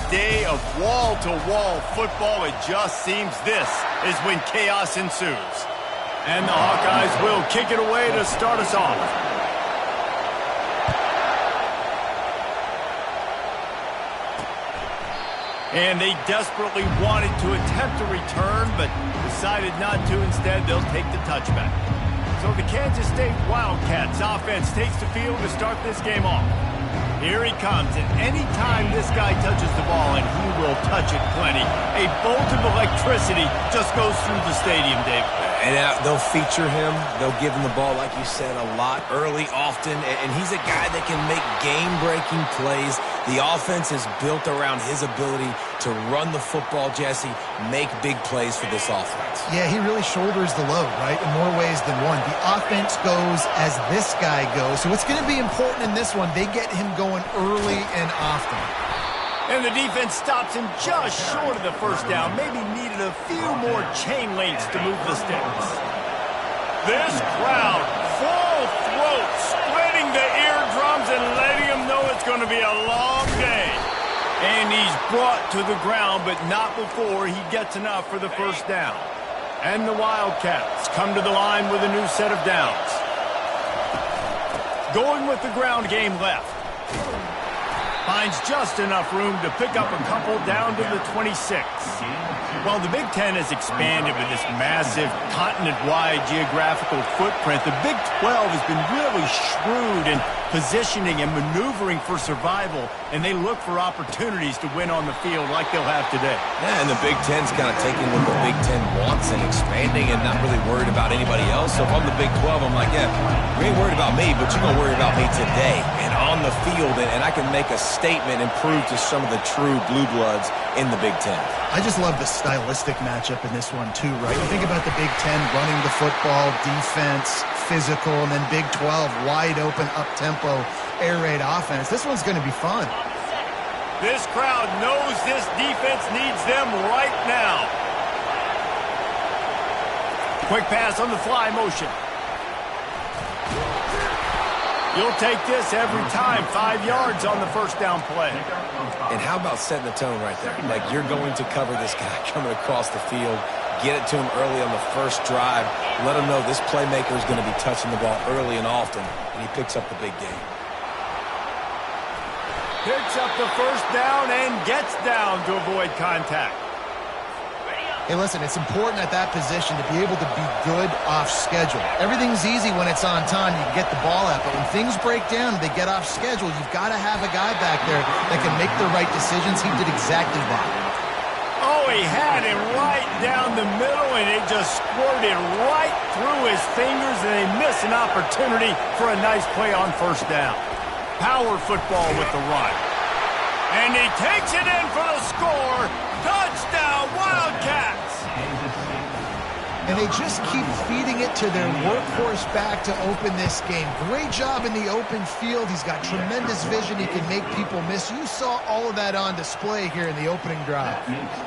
day of wall-to-wall football. It just seems this is when chaos ensues. And the Hawkeyes will kick it away to start us off. And they desperately wanted to attempt a return, but decided not to. Instead, they'll take the touchback. So the Kansas State Wildcats offense takes the field to start this game off. Here he comes, and any time this guy touches the ball, and he will touch it plenty, a bolt of electricity just goes through the stadium, Dave. And they'll feature him. They'll give him the ball, like you said, a lot, early, often. And he's a guy that can make game-breaking plays. The offense is built around his ability to run the football, Jesse, make big plays for this offense. Yeah, he really shoulders the load, right, in more ways than one. The offense goes as this guy goes. So it's going to be important in this one. They get him going early and often. And the defense stops him just short of the first down. Maybe needed a few more chain links to move the sticks. This crowd, full throat, splitting the eardrums and letting them know it's going to be a long day. And he's brought to the ground, but not before he gets enough for the first down. And the Wildcats come to the line with a new set of downs. Going with the ground game left. Finds just enough room to pick up a couple down to the 26. While the Big Ten has expanded with this massive continent-wide geographical footprint, the Big 12 has been really shrewd in positioning and maneuvering for survival, and they look for opportunities to win on the field like they'll have today. Yeah, and the Big Ten's kind of taking what the Big Ten wants and expanding and not really worried about anybody else. So if I'm the Big 12, I'm like, yeah, you ain't worried about me, but you're going to worry about me today and on the field, and I can make a statement and prove to some of the true blue bloods in the Big Ten. I just love the stylistic matchup in this one too, right? You think about the Big Ten running the football, defense, physical, and then Big 12 wide open, up-tempo, air raid offense. This one's going to be fun. This crowd knows this defense needs them right now. Quick pass on the fly motion. You'll take this every time. 5 yards on the first down play. And how about setting the tone right there? Like, you're going to cover this guy coming across the field. Get it to him early on the first drive. Let him know this playmaker is going to be touching the ball early and often, and he picks up the big game. Picks up the first down and gets down to avoid contact. Hey, listen, it's important at that position to be able to be good off schedule. Everything's easy when it's on time. You can get the ball out, but when things break down and they get off schedule, you've got to have a guy back there that can make the right decisions. He did exactly that. Oh, he had him right down the middle, and it just squirted right through his fingers, and they miss an opportunity for a nice play on first down. Power football with the run. And he takes it in for the score. Touchdown, Wildcats! And they just keep feeding it to their workhorse back to open this game. Great job in the open field. He's got tremendous vision. He can make people miss. You saw all of that on display here in the opening drive.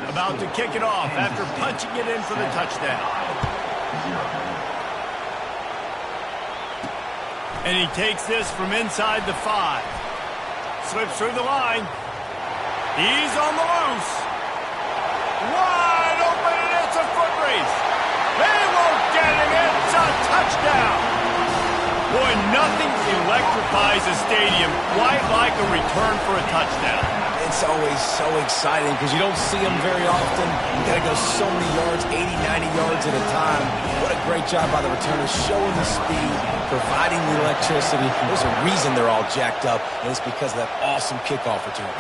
About to kick it off after punching it in for the touchdown. And he takes this from inside the 5. Slips through the line. He's on the loose. Wide open, and it's a foot race. They won't get him. It's a touchdown. Boy, nothing electrifies a stadium quite like a return for a touchdown. It's always so exciting because you don't see them very often. You got to go so many yards, 80, 90 yards at a time. What a great job by the returners, showing the speed, providing the electricity. There's a reason they're all jacked up, and it's because of that awesome kickoff return.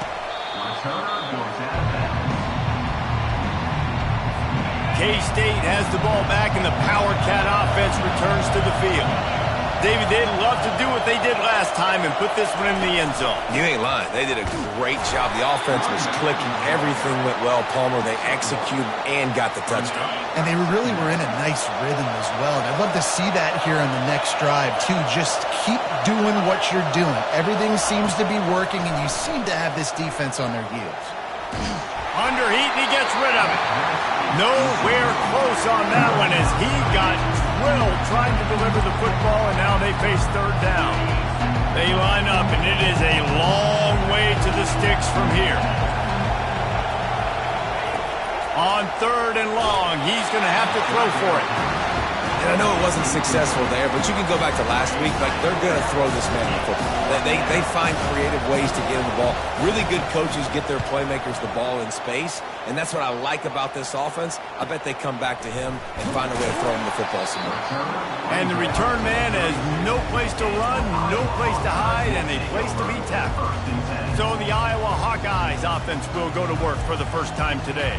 K-State has the ball back, and the Power Cat offense returns to the field. David, they'd love to do what they did last time and put this one in the end zone. You ain't lying. They did a great job. The offense was clicking. Everything went well, Palmer. They executed and got the touchdown. And they really were in a nice rhythm as well. And I'd love to see that here on the next drive, too. Just keep doing what you're doing. Everything seems to be working, and you seem to have this defense on their heels. Under heat, and he gets rid of it. Nowhere close on that one as he got drilled trying to deliver the football, and now they face third down. They line up, and it is a long way to the sticks from here. 3rd and long. He's going to have to throw for it. And I know it wasn't successful there, but you can go back to last week. Like, they're going to throw this man the football. They find creative ways to get him the ball. Really good coaches get their playmakers the ball in space, and that's what I like about this offense. I bet they come back to him and find a way to throw him the football some more. And the return man has no place to run, no place to hide, and a place to be tackled. So the Iowa Hawkeyes offense will go to work for the first time today.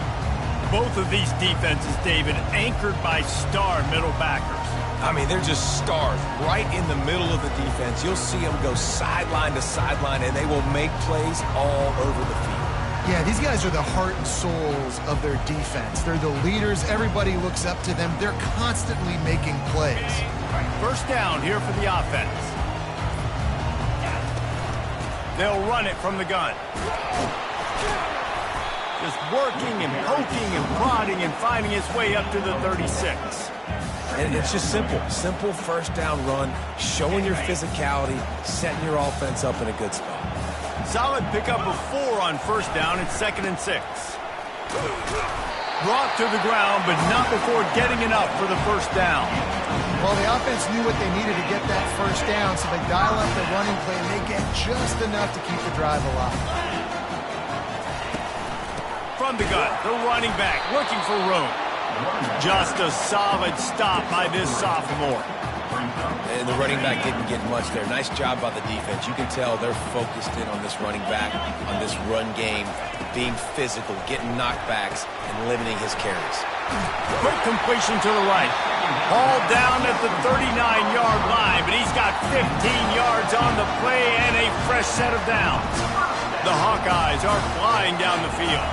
Both of these defenses, David, anchored by star middle backers. I mean, they're just stars right in the middle of the defense. You'll see them go sideline to sideline, and they will make plays all over the field. Yeah, these guys are the heart and souls of their defense. They're the leaders. Everybody looks up to them. They're constantly making plays. First down here for the offense. They'll run it from the gun. Just working and poking and prodding and finding its way up to the 36. And it's just simple. Simple first down run, showing your physicality, setting your offense up in a good spot. Solid pickup of 4 on first down. It's 2nd and 6. Brought to the ground, but not before getting enough for the first down. Well, the offense knew what they needed to get that first down, so they dial up the running play, and they get just enough to keep the drive alive. From the gun, the running back looking for room. Just a solid stop by this sophomore. And the running back didn't get much there. Nice job by the defense. You can tell they're focused in on this running back, on this run game, being physical, getting knockbacks, and limiting his carries. Quick completion to the right. Ball down at the 39-yard line, but he's got 15 yards on the play and a fresh set of downs. The Hawkeyes are flying down the field.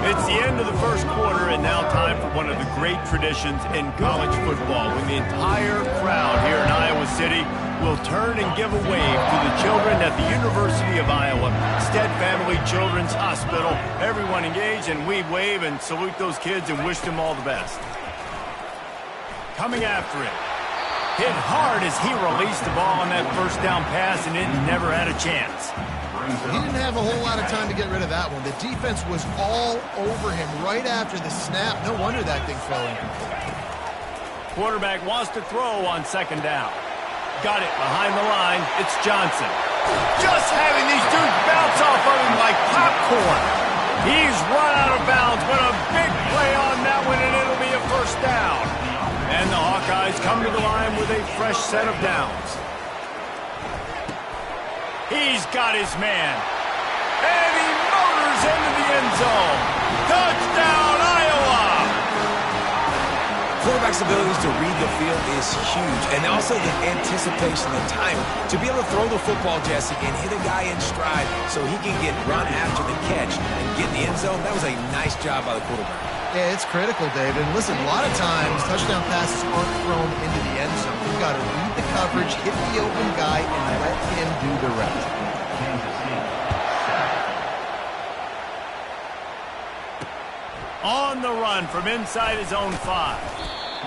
It's the end of the first quarter, and now time for one of the great traditions in college football, when the entire crowd here in Iowa City will turn and give a wave to the children at the University of Iowa, Stead Family Children's Hospital. Everyone engaged, and we wave and salute those kids and wish them all the best. Coming after it. Hit hard as he released the ball on that first down pass, and it never had a chance. He didn't have a whole lot of time to get rid of that one. The defense was all over him right after the snap. No wonder that thing fell in. Quarterback wants to throw on 2nd down. Got it behind the line. It's Johnson. Just having these dudes bounce off of him like popcorn. He's run out of bounds, but a big play on that one, and it'll be a first down. And the Hawkeyes come to the line with a fresh set of downs. He's got his man. And he motors into the end zone. Touchdown, Iowa! Quarterback's abilities to read the field is huge, and also the anticipation, the timing. To be able to throw the football, Jesse, and hit a guy in stride so he can get run after the catch and get in the end zone, that was a nice job by the quarterback. Yeah, it's critical, David. And listen, a lot of times touchdown passes aren't thrown into the end zone. You've got to read the coverage, hit the open guy, and let him do the rest. On the run from inside his own 5.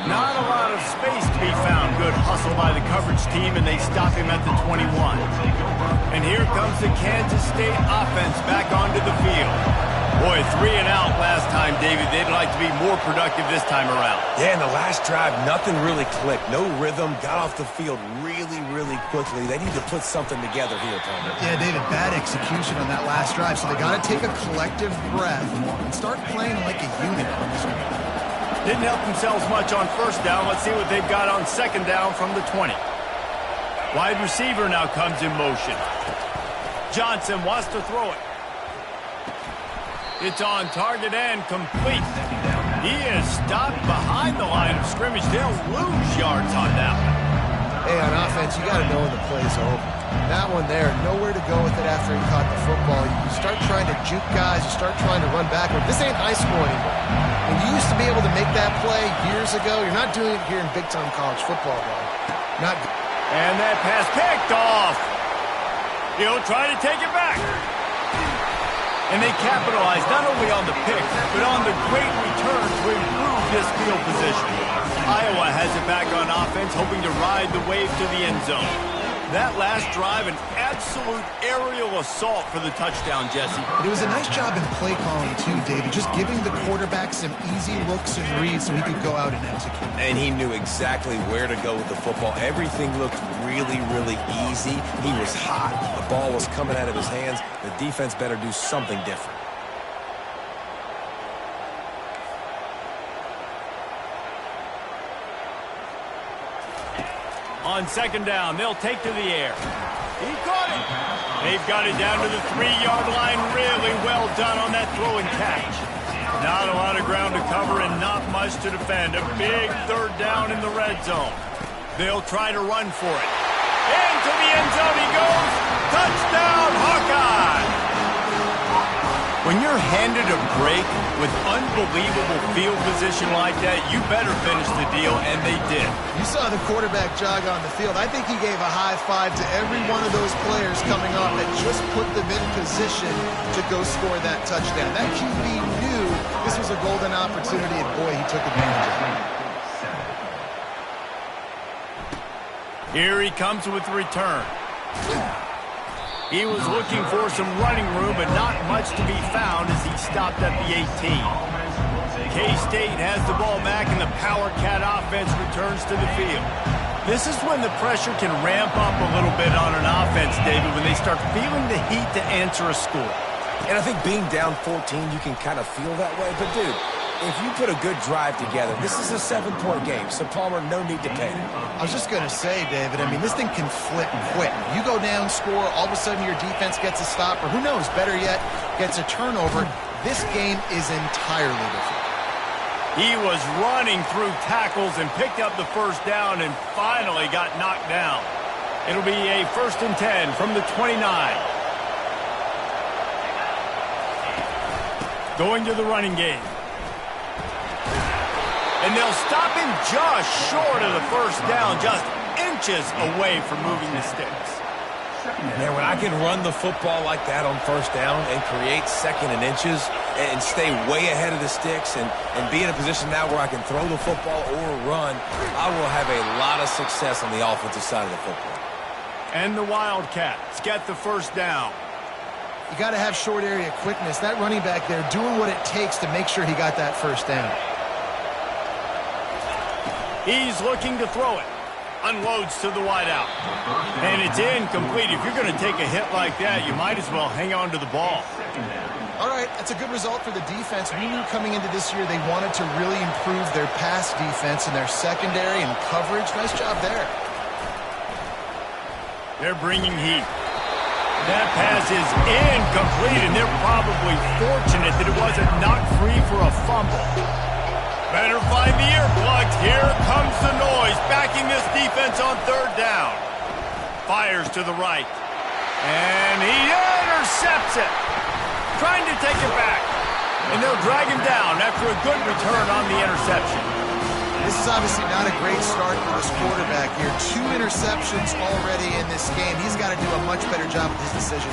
Not a lot of space to be found. Good hustle by the coverage team, and they stop him at the 21. And here comes the Kansas State offense back onto the field. Boy, 3 and out last time, David. They'd like to be more productive this time around. Yeah, in the last drive, nothing really clicked. No rhythm, got off the field really, really quickly. They need to put something together here, Palmer. Yeah, David, bad execution on that last drive, so they got to take a collective breath and start playing like a unit on this one. Didn't help themselves much on first down. Let's see what they've got on 2nd down from the 20. Wide receiver now comes in motion. Johnson wants to throw it. It's on target and complete. He is stopped behind the line of scrimmage. They'll lose yards on that one. Hey, on offense, you got to know when the play's over. That one there, nowhere to go with it after he caught the football. You start trying to juke guys. You start trying to run backward. This ain't high school anymore. When you used to be able to make that play years ago, you're not doing it here in big-time college football, though. Not good. And that pass picked off. He'll try to take it back. And they capitalize not only on the pick, but on the great return to improve this field position. Iowa has it back on offense, hoping to ride the wave to the end zone. That last drive, an absolute aerial assault for the touchdown, Jesse. It was a nice job in play calling, too, David. Just giving the quarterback some easy looks and reads so he could go out and execute. And he knew exactly where to go with the football. Everything looked really, really easy. He was hot. The ball was coming out of his hands. The defense better do something different. On second down, they'll take to the air. He caught it. They've got it down to the 3-yard line. Really well done on that throw and catch. Not a lot of ground to cover and not much to defend. A big third down in the red zone. They'll try to run for it. Into the end zone he goes. Touchdown, Hawkeye! When you're handed a break with unbelievable field position like that, you better finish the deal, and they did. You saw the quarterback jog on the field. I think he gave a high five to every one of those players coming off that just put them in position to go score that touchdown. That QB knew this was a golden opportunity, and boy, he took advantage of it. Here he comes with the return. He was looking for some running room, but not much to be found as he stopped at the 18. K-State has the ball back, and the Power Cat offense returns to the field. This is when the pressure can ramp up a little bit on an offense, David, when they start feeling the heat to answer a score. And I think being down 14, you can kind of feel that way. But, dude, if you put a good drive together, this is a 7-point game, so Palmer, no need to panic. I was just going to say, David, I mean, this thing can flip quick. You go down, score, all of a sudden your defense gets a stop, or who knows, better yet, gets a turnover. This game is entirely different. He was running through tackles and picked up the first down and finally got knocked down. It'll be a 1st and 10 from the 29. Going to the running game. And they'll stop him just short of the first down, just inches away from moving the sticks. Man, when I can run the football like that on first down and create 2nd and inches and stay way ahead of the sticks and be in a position now where I can throw the football or run, I will have a lot of success on the offensive side of the football. And the Wildcats get the first down. You got to have short area quickness. That running back there doing what it takes to make sure he got that first down. He's looking to throw it. Unloads to the wideout. And it's incomplete. If you're going to take a hit like that, you might as well hang on to the ball. All right, that's a good result for the defense. We knew coming into this year they wanted to really improve their pass defense and their secondary and coverage. Nice job there. They're bringing heat. That pass is incomplete, and they're probably fortunate that it wasn't knocked free for a fumble. Better find the earplugs. Here comes the noise, backing this defense on 3rd down. Fires to the right. And he intercepts it. Trying to take it back. And they'll drag him down after a good return on the interception. This is obviously not a great start for this quarterback here. 2 interceptions already in this game. He's got to do a much better job with his decision.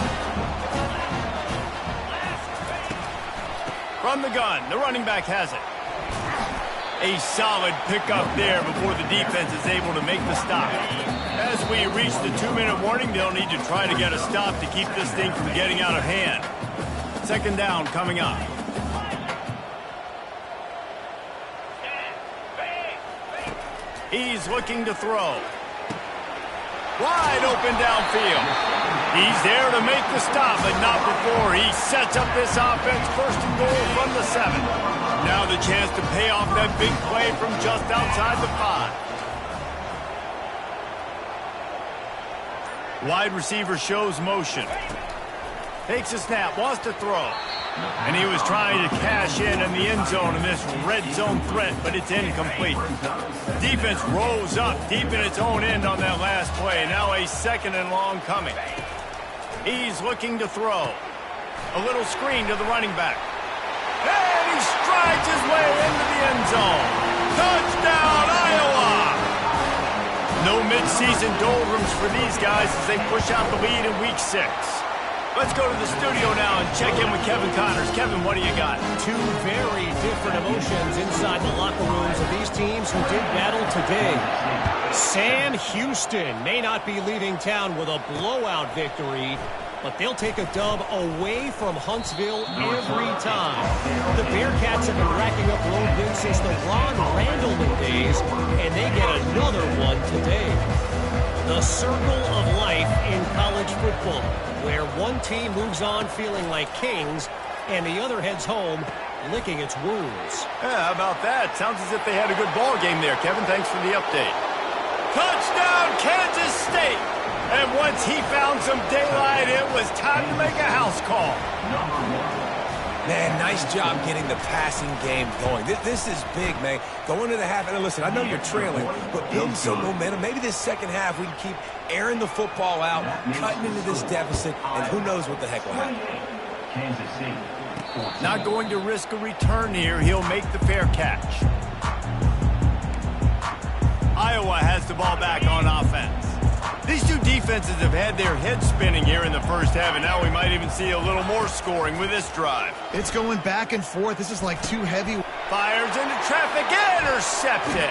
From the gun, the running back has it. A solid pickup there before the defense is able to make the stop. As we reach the 2-minute warning, they'll need to try to get a stop to keep this thing from getting out of hand. 2nd down coming up. He's looking to throw. Wide open downfield. He's there to make the stop, but not before he sets up this offense 1st and goal from the 7. Now the chance to pay off that big play from just outside the 5. Wide receiver shows motion. Takes a snap, wants to throw. And he was trying to cash in the end zone in this red zone threat, but it's incomplete. Defense rose up deep in its own end on that last play. Now a 2nd and long coming. He's looking to throw. A little screen to the running back. And he strides his way into the end zone. Touchdown, Iowa! No midseason doldrums for these guys as they push out the lead in Week 6. Let's go to the studio now and check in with Kevin Connors. Kevin, what do you got? 2 very different emotions inside the locker rooms of these teams who did battle today. Sam Houston may not be leaving town with a blowout victory, but they'll take a dub away from Huntsville every time. The Bearcats have been racking up road wins since the Ron Randleman days, and they get another one today. The circle of life in college football, where one team moves on feeling like kings, and the other heads home licking its wounds. Yeah, how about that? Sounds as if they had a good ball game there, Kevin. Thanks for the update. Touchdown, Kansas State! And once he found some daylight, it was time to make a house call. Man, nice job getting the passing game going. This is big, man. Going into the half, and listen, I know you're trailing, but building some momentum. Maybe this second half we can keep airing the football out, cutting into this deficit, and who knows what the heck will happen. Not going to risk a return here. He'll make the fair catch. Iowa has the ball back on offense. These two defenses have had their heads spinning here in the first half, and now we might even see a little more scoring with this drive. It's going back and forth. This is like too heavy. Fires into traffic, intercepted.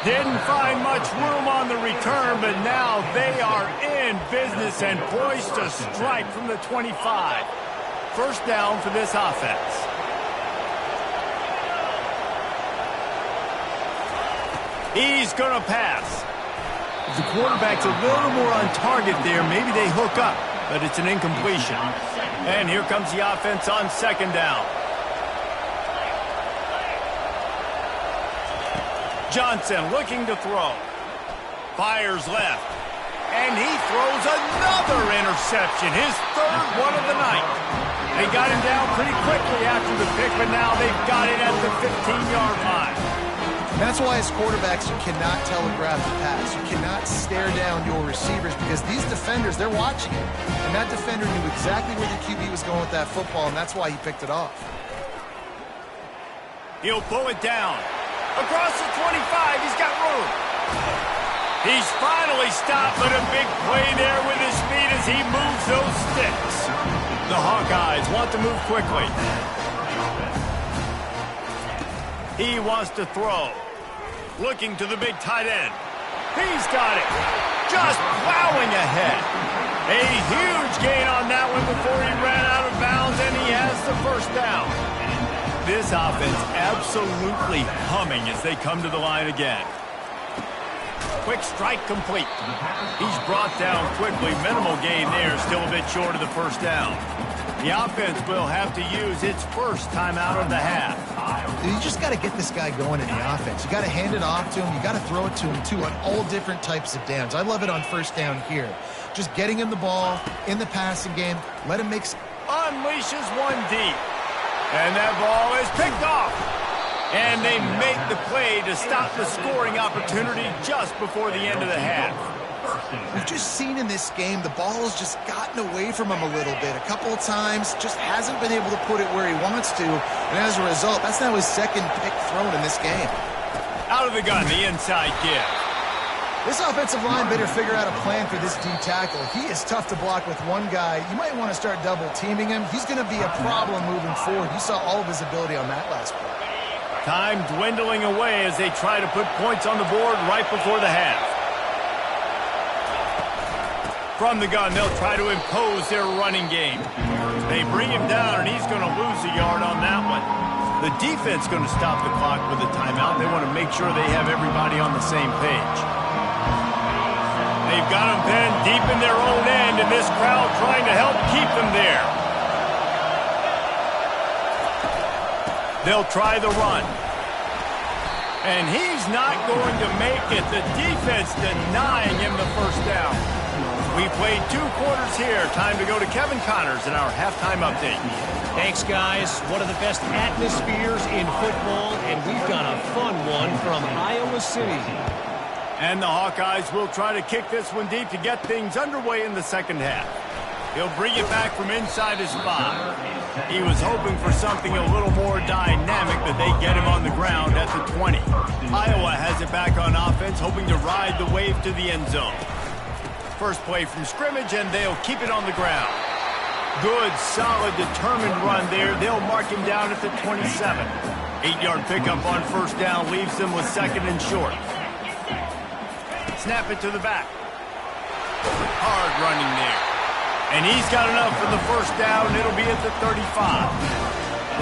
Didn't find much room on the return, but now they are in business and poised to strike from the 25. First down for this offense. He's going to pass. The quarterback's a little more on target there. Maybe they hook up, but it's an incompletion. And here comes the offense on second down. Johnson looking to throw. Fires left. And he throws another interception, his third one of the night. They got him down pretty quickly after the pick, but now they've got it at the 15-yard line. That's why as quarterbacks you cannot telegraph the pass. You cannot stare down your receivers because these defenders, they're watching it. And that defender knew exactly where the QB was going with that football, and that's why he picked it off. He'll pull it down. Across the 25, he's got room. He's finally stopped, but a big play there with his feet as he moves those sticks. The Hawkeyes want to move quickly. He wants to throw. Looking to the big tight end. He's got it. Just plowing ahead. A huge gain on that one before he ran out of bounds, and he has the first down. This offense absolutely humming as they come to the line again. Quick strike complete. He's brought down quickly. Minimal gain there. Still a bit short of the first down. The offense will have to use its first timeout of the half. You just got to get this guy going in the offense. You got to hand it off to him. You got to throw it to him, too, on all different types of downs. I love it on first down here. Just getting him the ball in the passing game. Let him make... Unleashes one deep. And that ball is picked off. And they make the play to stop the scoring opportunity just before the end of the half. We've just seen in this game the ball has just gotten away from him a little bit. A couple of times, just hasn't been able to put it where he wants to. And as a result, that's now his second pick thrown in this game. Out of the gun, the inside give. This offensive line better figure out a plan for this D tackle. He is tough to block with one guy. You might want to start double teaming him. He's going to be a problem moving forward. You saw all of his ability on that last play. Time dwindling away as they try to put points on the board right before the half. From the gun, they'll try to impose their running game. They bring him down, and he's going to lose a yard on that one. The defense going to stop the clock with a timeout. They want to make sure they have everybody on the same page. They've got them pinned deep in their own end, and this crowd trying to help keep them there. They'll try the run. And he's not going to make it. The defense denying him the first down. We played 2 quarters here. Time to go to Kevin Connors in our halftime update. Thanks, guys. One of the best atmospheres in football, and we've got a fun one from Iowa City. And the Hawkeyes will try to kick this one deep to get things underway in the second half. He'll bring it back from inside his spot. He was hoping for something a little more dynamic, but they get him on the ground at the 20. Iowa has it back on offense, hoping to ride the wave to the end zone. First play from scrimmage, and they'll keep it on the ground. Good, solid, determined run there. They'll mark him down at the 27. 8-yard pickup on first down leaves them with second and short. Snap it to the back. Hard running there. And he's got enough for the first down. It'll be at the 35.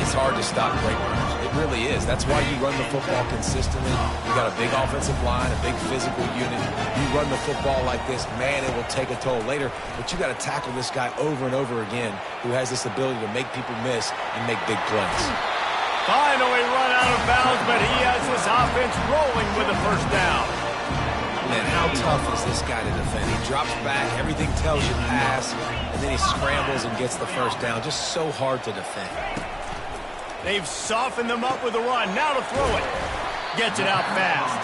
It's hard to stop great runners. It really is. That's why you run the football consistently. You got a big offensive line, a big physical unit. You run the football like this, man, it will take a toll later. But you got to tackle this guy over and over again who has this ability to make people miss and make big plays. Finally run out of bounds, but he has his offense rolling with a first down. Man, how tough is this guy to defend? He drops back, everything tells you pass, and then he scrambles and gets the first down. Just so hard to defend. They've softened them up with a run. Now to throw it. Gets it out fast.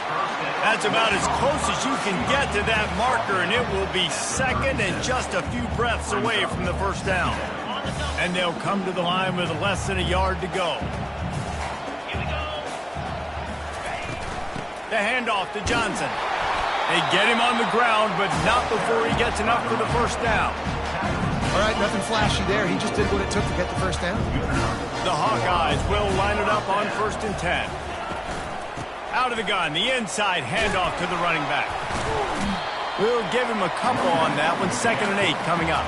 That's about as close as you can get to that marker, and it will be second and just a few breaths away from the first down. And they'll come to the line with less than a yard to go. The handoff to Johnson. They get him on the ground, but not before he gets enough for the first down. All right, nothing flashy there. He just did what it took to get the first down. The Hawkeyes will line it up on 1st and 10. Out of the gun, the inside handoff to the running back. We'll give him a couple on that one. 2nd and 8 coming up.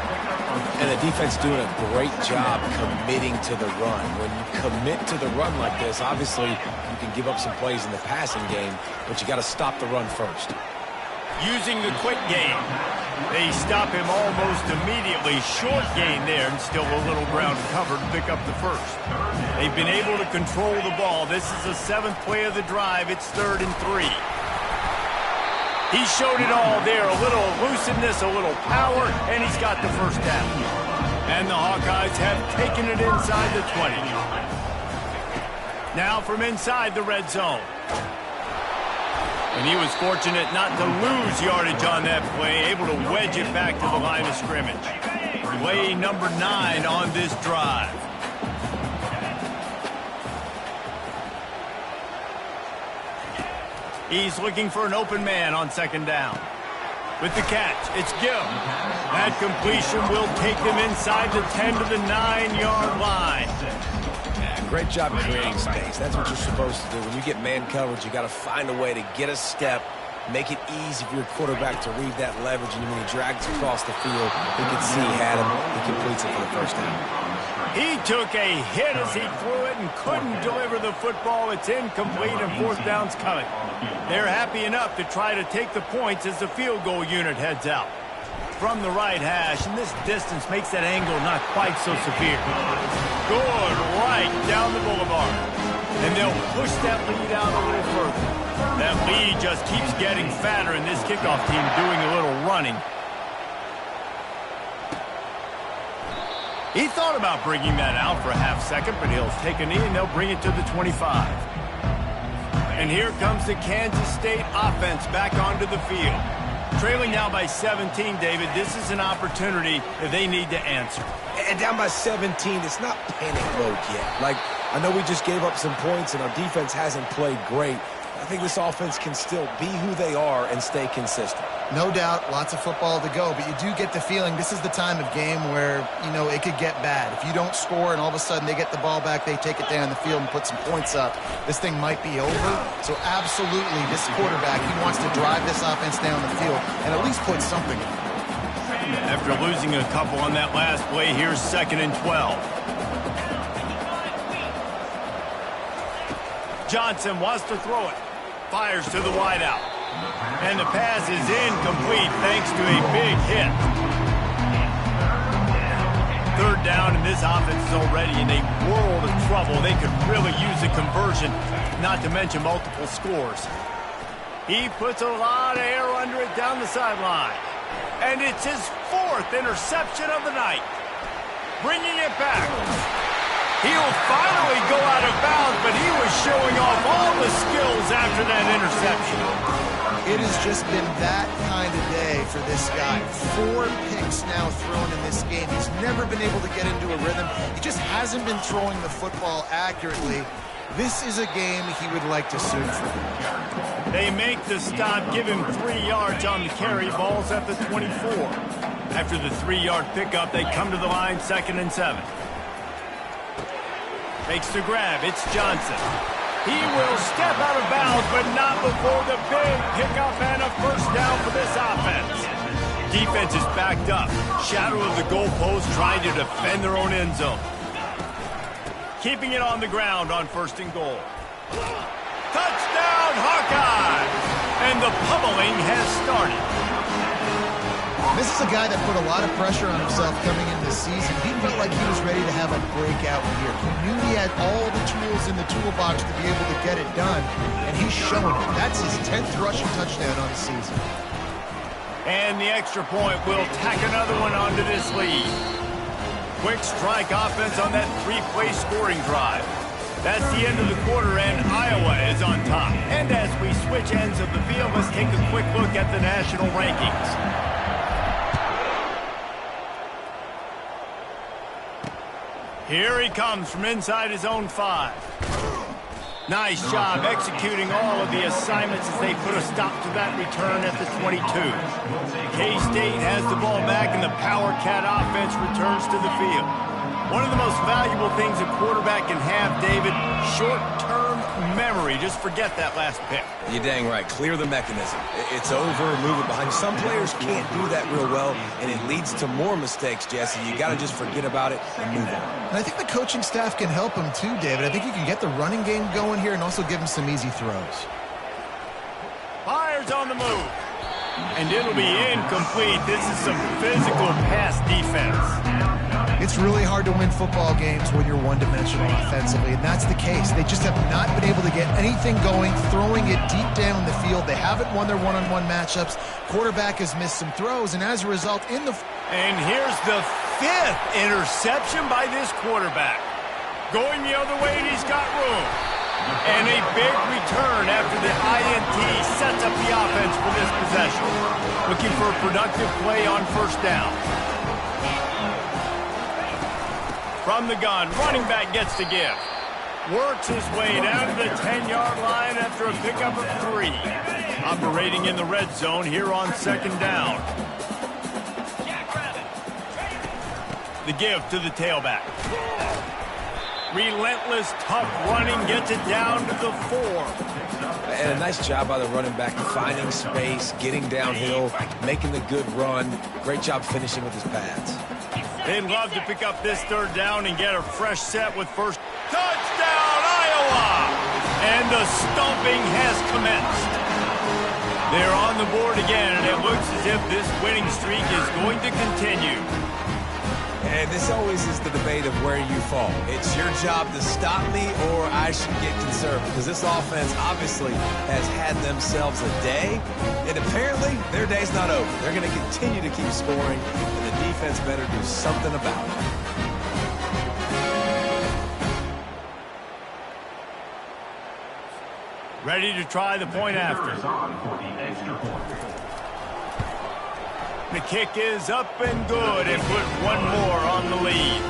And the defense doing a great job committing to the run. When you commit to the run like this, obviously you can give up some plays in the passing game, but you got to stop the run first. Using the quick game. They stop him almost immediately. Short gain there, and still a little ground covered to pick up the first. They've been able to control the ball. This is the 7th play of the drive. It's 3rd and 3. He showed it all there. A little elusiveness, a little power, and he's got the first down. And the Hawkeyes have taken it inside the 20. Now from inside the red zone. And he was fortunate not to lose yardage on that play, able to wedge it back to the line of scrimmage. Play number 9 on this drive. He's looking for an open man on 2nd down. With the catch, it's Gill. That completion will take them inside the 10 to the 9-yard line. Great job creating space. That's what you're supposed to do. When you get man coverage, you got to find a way to get a step, make it easy for your quarterback to read that leverage, and when he drags across the field, he can see he had him. He completes it for the first down. He took a hit as he threw it and couldn't deliver the football. It's incomplete, and 4th down's coming. They're happy enough to try to take the points as the field goal unit heads out. From the right hash, and this distance makes that angle not quite so severe. Good right down the boulevard. And they'll push that lead out a little further. That lead just keeps getting fatter, and this kickoff team doing a little running. He thought about bringing that out for a half second, but he'll take a knee, and they'll bring it to the 25. And here comes the Kansas State offense back onto the field. Trailing now by 17, David. This is an opportunity that they need to answer. And down by 17, it's not panic mode yet. Like, I know we just gave up some points and our defense hasn't played great. I think this offense can still be who they are and stay consistent. No doubt, lots of football to go, but you do get the feeling this is the time of game where, you know, it could get bad. If you don't score and all of a sudden they get the ball back, they take it down the field and put some points up, this thing might be over. So absolutely, this quarterback, he wants to drive this offense down the field and at least put something in. After losing a couple on that last play, here's 2nd and 12. Johnson wants to throw it. Fires to the wideout. And the pass is incomplete thanks to a big hit. 3rd down, and this offense is already in a world of trouble. They could really use a conversion, not to mention multiple scores. He puts a lot of air under it down the sideline. And it's his 4th interception of the night. Bringing it back. He'll finally go out of bounds, but he was showing off all the skills after that interception. It has just been that kind of day for this guy. 4 picks now thrown in this game. He's never been able to get into a rhythm. He just hasn't been throwing the football accurately. This is a game he would like to sue for. They make the stop, give him 3 yards on the carry. Ball's at the 24. After the 3-yard pickup, they come to the line, 2nd and 7. Makes the grab. It's Johnson. He will step out of bounds, but not before the big pickup and a first down for this offense. Defense is backed up. Shadow of the goalpost trying to defend their own end zone. Keeping it on the ground on 1st and goal. Touchdown, Hawkeye! And the pummeling has started. This is a guy that put a lot of pressure on himself coming into the season. He felt like he was ready to have a breakout year. He knew he had all the tools in the toolbox to be able to get it done, and he's showing it. That's his 10th rushing touchdown on the season. And the extra point will tack another one onto this lead. Quick strike offense on that 3-play scoring drive. That's the end of the quarter, and Iowa is on top. And as we switch ends of the field, let's take a quick look at the national rankings. Here he comes from inside his own 5. Nice job executing all of the assignments as they put a stop to that return at the 22. K-State has the ball back, and the Power Cat offense returns to the field. One of the most valuable things a quarterback can have, David, short-term memory. Just forget that last pick. You're dang right. Clear the mechanism. It's over, move it behind. Some players can't do that real well, and it leads to more mistakes, Jesse. You got to just forget about it and move on. And I think the coaching staff can help him too, David. I think you can get the running game going here and also give him some easy throws. Fires on the move. And it'll be incomplete. This is some physical pass defense. It's really hard to win football games when you're one-dimensional offensively, and that's the case. They just have not been able to get anything going, throwing it deep down the field. They haven't won their one-on-one matchups. Quarterback has missed some throws, and as a result, And here's the 5th interception by this quarterback. Going the other way, and he's got room. And a big return after the INT sets up the offense for this possession. Looking for a productive play on 1st down. From the gun, running back gets the give. Works his way down to the 10-yard line after a pickup of 3. Operating in the red zone here on 2nd down. The give to the tailback. Relentless, tough running gets it down to the 4. And a nice job by the running back, finding space, getting downhill, making the good run. Great job finishing with his pads. They'd love to pick up this 3rd down and get a fresh set with first. Touchdown, Iowa! And the stomping has commenced. They're on the board again, and it looks as if this winning streak is going to continue. And this always is the debate of where you fall. It's your job to stop me, or I should get conservative, because this offense obviously has had themselves a day, and apparently their day's not over. They're going to continue to keep scoring, and the defense better do something about it. Ready to try the point after. The kick is up and good, and put one more on the lead.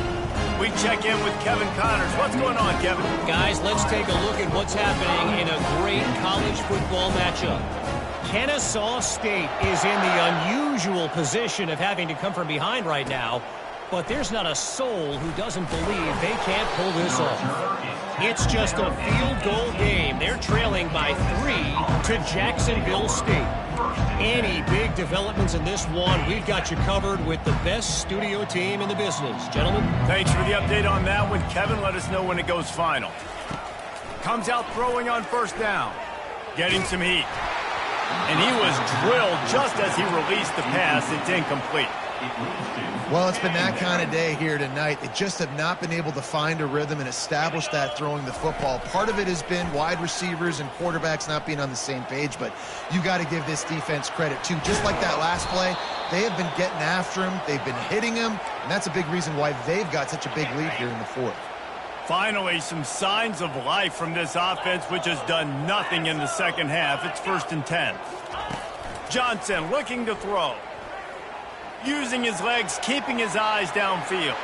We check in with Kevin Connors. What's going on, Kevin? Guys, let's take a look at what's happening in a great college football matchup. Kennesaw State is in the unusual position of having to come from behind right now, but there's not a soul who doesn't believe they can't pull this off. It's just a field goal game. They're trailing by 3 to Jacksonville State. Any big developments in this one, we've got you covered with the best studio team in the business. Gentlemen. Thanks for the update on that one, Kevin. Let us know when it goes final. Comes out throwing on 1st down. Getting some heat. And he was drilled just as he released the pass. It's incomplete. Well, it's been that kind of day here tonight. They just have not been able to find a rhythm and establish that throwing the football. Part of it has been wide receivers and quarterbacks not being on the same page, but you got to give this defense credit too. Just like that last play, they have been getting after him. They've been hitting him, and that's a big reason why they've got such a big lead here in the 4th. Finally, some signs of life from this offense, which has done nothing in the second half. It's 1st and 10. Johnson looking to throw. Using his legs, keeping his eyes downfield.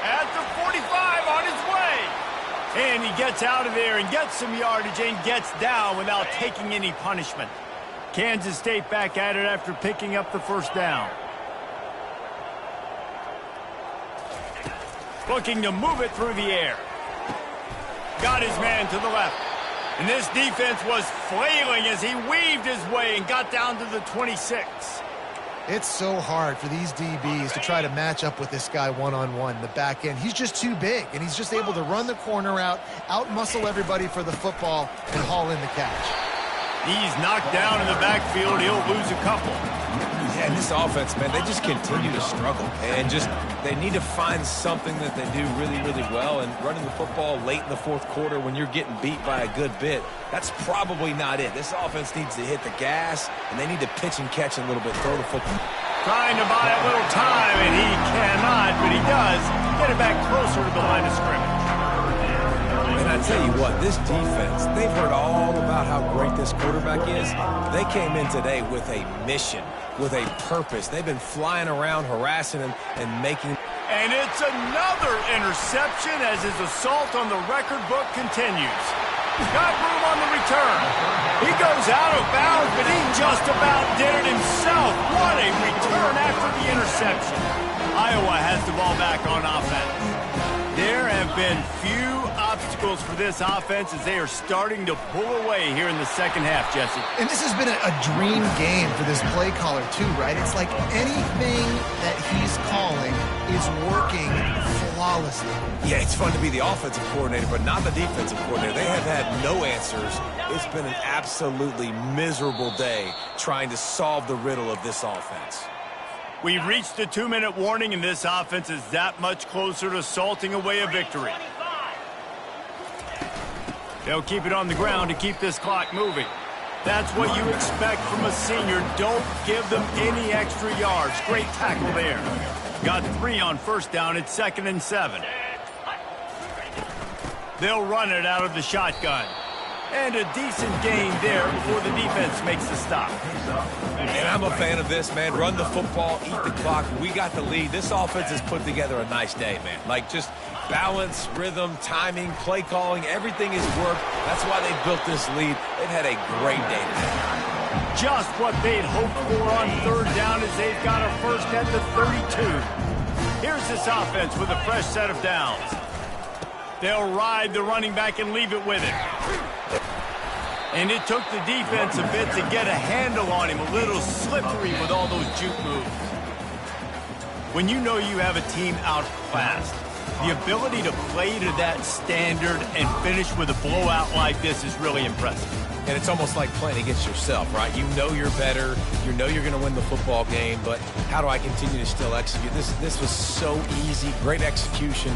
At the 45, on his way. And he gets out of there and gets some yardage and gets down without taking any punishment. Kansas State back at it after picking up the 1st down. Looking to move it through the air. Got his man to the left. And this defense was flailing as he weaved his way and got down to the 26. It's so hard for these DBs to try to match up with this guy one-on-one, the back end. He's just too big, and he's just able to run the corner out-muscle everybody for the football, and haul in the catch. He's knocked down in the backfield. He'll lose a couple. Yeah, and this offense, man, they just continue to struggle. And they need to find something that they do really, really well. And running the football late in the fourth quarter when you're getting beat by a good bit, that's probably not it. This offense needs to hit the gas, and they need to pitch and catch a little bit, throw the football. Trying to buy a little time, and he cannot, but he does get it back closer to the line of scrimmage. And I tell you what, this defense, they've heard all about how great this quarterback is. They came in today with a mission, with a purpose. They've been flying around, harassing him, and making... And it's another interception as his assault on the record book continues. He's got room on the return. He goes out of bounds, but he just about did it himself. What a return after the interception. Iowa has the ball back on offense. There have been few obstacles for this offense as they are starting to pull away here in the second half, Jesse. And this has been a dream game for this play caller, too, right? It's like anything that he's calling is working flawlessly. Yeah, it's fun to be the offensive coordinator, but not the defensive coordinator. They have had no answers. It's been an absolutely miserable day trying to solve the riddle of this offense. We've reached the 2-minute warning, and this offense is that much closer to salting away a victory. They'll keep it on the ground to keep this clock moving. That's what you expect from a senior. Don't give them any extra yards. Great tackle there. Got 3 on first down. It's 2nd and 7. They'll run it out of the shotgun. And a decent gain there before the defense makes the stop. And I'm a fan of this, man. Run the football, eat the clock. We got the lead. This offense has put together a nice day, man. Like, just balance, rhythm, timing, play calling, everything has worked. That's why they built this lead. They've had a great day today. Just what they'd hoped for on third down as they've got a first at the 32. Here's this offense with a fresh set of downs. They'll ride the running back and leave it with him. And it took the defense a bit to get a handle on him, a little slippery with all those juke moves. When you know you have a team outclassed, the ability to play to that standard and finish with a blowout like this is really impressive. And it's almost like playing against yourself, right? You know you're better. You know you're going to win the football game, but how do I continue to still execute? This was so easy, great execution.